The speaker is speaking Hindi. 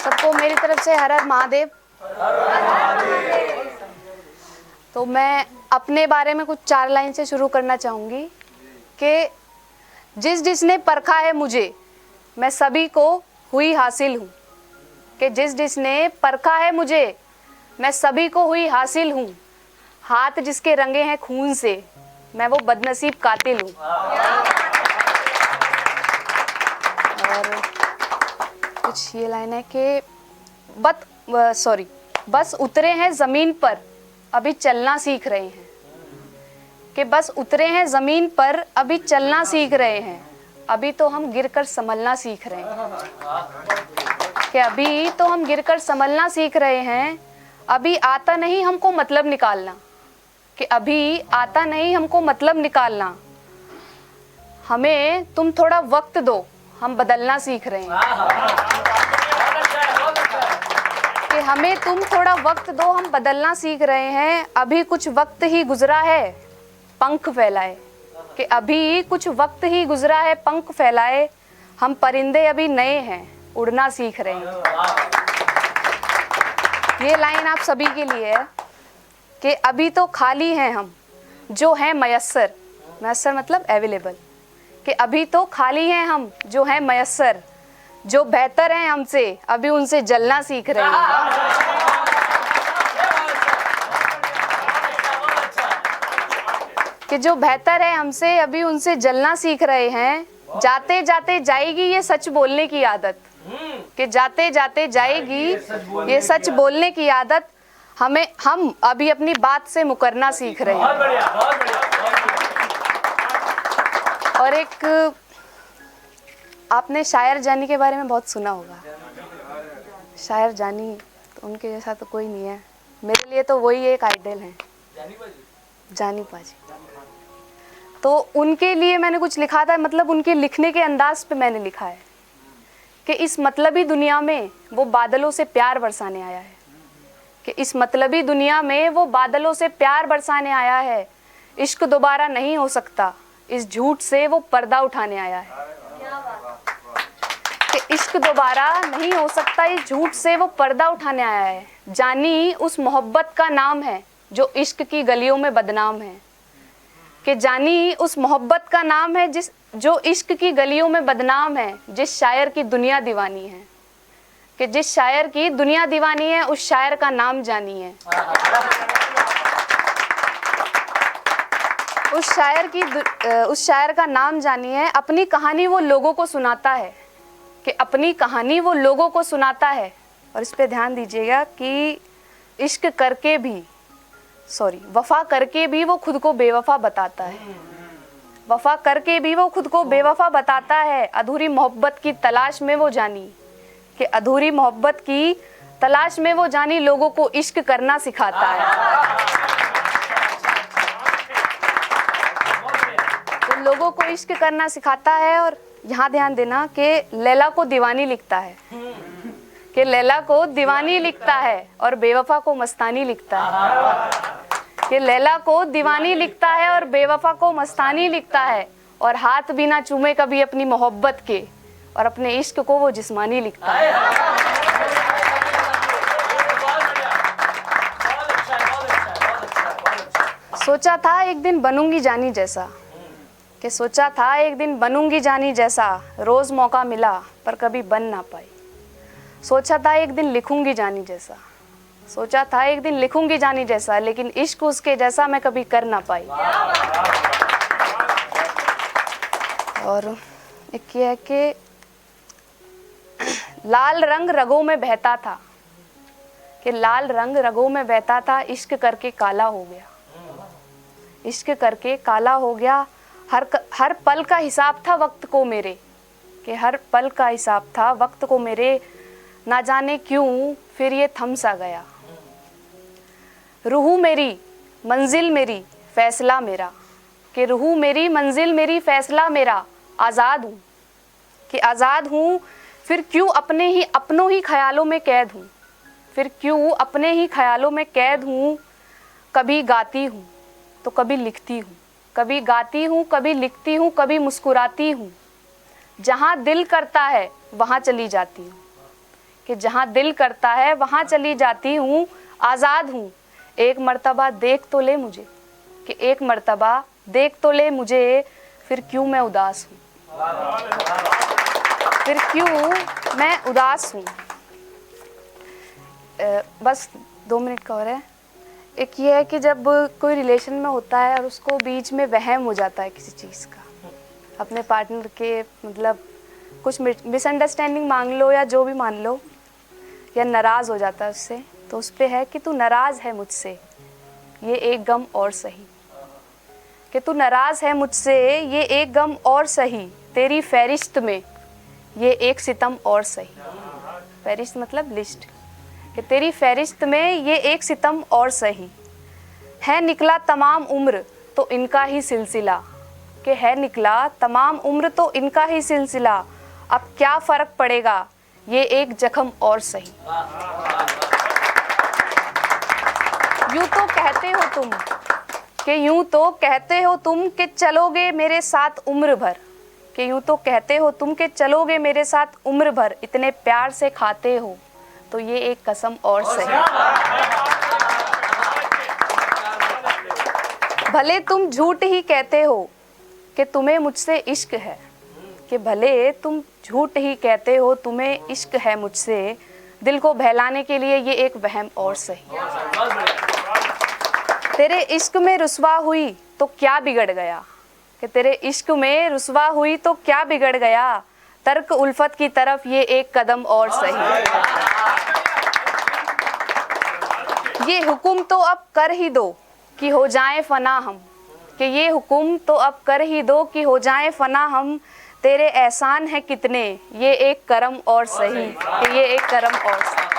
सबको मेरी तरफ से हर हर महादेव। तो मैं अपने बारे में कुछ 4 लाइन से शुरू करना चाहूँगी कि जिसने परखा है मुझे, मैं सभी को हुई हासिल हूँ। कि जिसने परखा है मुझे, मैं सभी को हुई हासिल हूँ। हाथ जिसके रंगे हैं खून से, मैं वो बदनसीब कातिल हूँ। और कुछ ये लाइन है कि बस उतरे हैं ज़मीन पर, अभी चलना सीख रहे हैं। कि बस उतरे हैं ज़मीन पर, अभी चलना सीख रहे हैं। अभी तो हम गिरकर संभलना सीख रहे हैं। कि अभी तो हम गिरकर संभलना सीख रहे हैं। अभी आता नहीं हमको मतलब निकालना। कि अभी आता नहीं हमको मतलब निकालना। हमें तुम थोड़ा वक्त दो, हम बदलना सीख रहे हैं। कि हमें तुम थोड़ा वक्त दो, हम बदलना सीख रहे हैं। अभी कुछ वक्त ही गुजरा है, पंख फैलाए। कि अभी कुछ वक्त ही गुजरा है, पंख फैलाए। हम परिंदे अभी नए हैं, उड़ना सीख रहे हैं। ये लाइन आप सभी के लिए है कि अभी तो खाली हैं हम, जो हैं मयस्सर। मयस्सर मतलब अवेलेबल। कि अभी तो खाली हैं हम, जो हैं मयस्सर। जो बेहतर हैं हमसे, अभी उनसे जलना सीख रहे हैं। कि जो बेहतर है हमसे, अभी उनसे जलना सीख रहे हैं। जाते जाते जाएगी ये सच बोलने की आदत। कि जाते जाते जाएगी ये सच बोलने की आदत। हम अभी अपनी बात से मुकरना सीख रहे हैं। और एक आपने शायर जानी के बारे में बहुत सुना होगा। शायर जानी, तो उनके जैसा तो कोई नहीं है। मेरे लिए तो वही एक आइडल हैं, जानी पाजी। तो उनके लिए मैंने कुछ लिखा था, मतलब उनके लिखने के अंदाज पे मैंने लिखा है कि इस मतलबी दुनिया में वो बादलों से प्यार बरसाने आया है। कि इस मतलबी दुनिया में वो बादलों से प्यार बरसाने आया है। इश्क दोबारा नहीं हो सकता, इस झूठ से वो पर्दा उठाने आया है। कि इश्क दोबारा नहीं हो सकता, इस झूठ से वो पर्दा उठाने आया है। जानी उस मोहब्बत का नाम है जो इश्क की गलियों में बदनाम है। कि जानी उस मोहब्बत का नाम है जो इश्क की गलियों में बदनाम है। जिस शायर की दुनिया दीवानी है। कि जिस शायर की दुनिया दीवानी है, उस शायर का नाम जानी है। उस शायर का नाम जानी है। अपनी कहानी वो लोगों को सुनाता है। कि अपनी कहानी वो लोगों को सुनाता है। और इस पे ध्यान दीजिएगा कि इश्क करके भी वफ़ा करके भी वो खुद को बेवफ़ा बताता है। वफ़ा करके भी वो खुद को बेवफ़ा बताता है। अधूरी मोहब्बत की तलाश में वो जानी। कि अधूरी मोहब्बत की तलाश में वो जानी लोगों को इश्क करना सिखाता है। तो लोगों को इश्क करना सिखाता है। और यहाँ ध्यान देना कि लैला को दीवानी लिखता है। कि लैला को दीवानी लिखता है और बेवफ़ा को मस्तानी लिखता है। कि लैला को दीवानी लिखता है और बेवफ़ा को मस्तानी लिखता है। और हाथ भी ना चूमे कभी अपनी मोहब्बत के, और अपने इश्क को वो जिस्मानी लिखता है। सोचा था एक दिन बनूंगी जानी जैसा। कि सोचा था एक दिन बनूंगी जानी जैसा। रोज़ मौका मिला पर कभी बन ना पाई। सोचा था एक दिन लिखूंगी जानी जैसा। सोचा था एक दिन लिखूंगी जानी जैसा, लेकिन इश्क उसके जैसा मैं कभी कर ना पाई। और एक ये है कि लाल रंग रगों में बहता था। कि लाल रंग रगों में बहता था, इश्क करके काला हो गया। इश्क करके काला हो गया। हर पल का हिसाब था वक्त को मेरे। कि हर पल का हिसाब था वक्त को मेरे। ना जाने क्यों फिर ये थम सा गया। रूह मेरी मंजिल मेरी फैसला मेरा। कि रूह मेरी मंजिल मेरी फैसला मेरा। आज़ाद हूँ। कि आज़ाद हूँ, फिर क्यों अपनों ही ख्यालों में कैद हूँ। फिर क्यों अपने ही ख्यालों में कैद हूँ। कभी गाती हूँ तो कभी लिखती हूँ। कभी गाती हूँ, कभी लिखती हूँ, कभी मुस्कुराती हूँ। जहाँ दिल करता है वहाँ चली जाती हूँ। कि जहाँ दिल करता है वहाँ चली जाती हूँ, आज़ाद हूँ। एक मर्तबा देख तो ले मुझे, कि एक मर्तबा देख तो ले मुझे, फिर क्यों मैं उदास हूँ, फिर क्यों मैं उदास हूँ। बस 2 मिनट का और है। एक ये है कि जब कोई रिलेशन में होता है और उसको बीच में वहम हो जाता है किसी चीज़ का, अपने पार्टनर के मतलब कुछ मिसअंडरस्टैंडिंग मान लो या जो भी मान लो, या नाराज़ हो जाता है उससे, तो उस पे है कि तू नाराज़ है मुझसे, ये एक गम और सही, कि तू नाराज़ है मुझसे, ये एक गम और सही, तेरी फहरिस्त में ये एक सितम और सही। फहरिस्त मतलब लिस्ट, कि तेरी फहरिस्त में ये एक सितम और सही। है निकला तमाम उम्र तो इनका ही सिलसिला, कि है निकला तमाम उम्र तो इनका ही सिलसिला, अब क्या फ़र्क पड़ेगा ये एक जख्म और सही। यूँ तो कहते हो तुम, कि यूँ तो कहते हो तुम कि चलोगे मेरे साथ उम्र भर, कि यूँ तो कहते हो तुम कि चलोगे मेरे साथ उम्र भर, इतने प्यार से खाते हो तो ये एक कसम और सही। भले तुम झूठ ही कहते हो कि तुम्हें मुझसे इश्क है, कि भले तुम झूठ ही कहते हो तुम्हें इश्क है मुझसे, दिल को बहलाने के लिए ये एक वहम और सही। तेरे इश्क में रुसवा हुई तो क्या बिगड़ गया, कि तेरे इश्क में रुसवा हुई तो क्या बिगड़ गया, तर्क उल्फत की तरफ ये एक कदम और सही। ये हुक्म तो अब कर ही दो कि हो जाएं फना हम, कि ये हुक्म तो अब कर ही दो कि हो जाएं फना हम, तेरे एहसान है कितने ये एक करम और सही, कि ये एक करम और सही।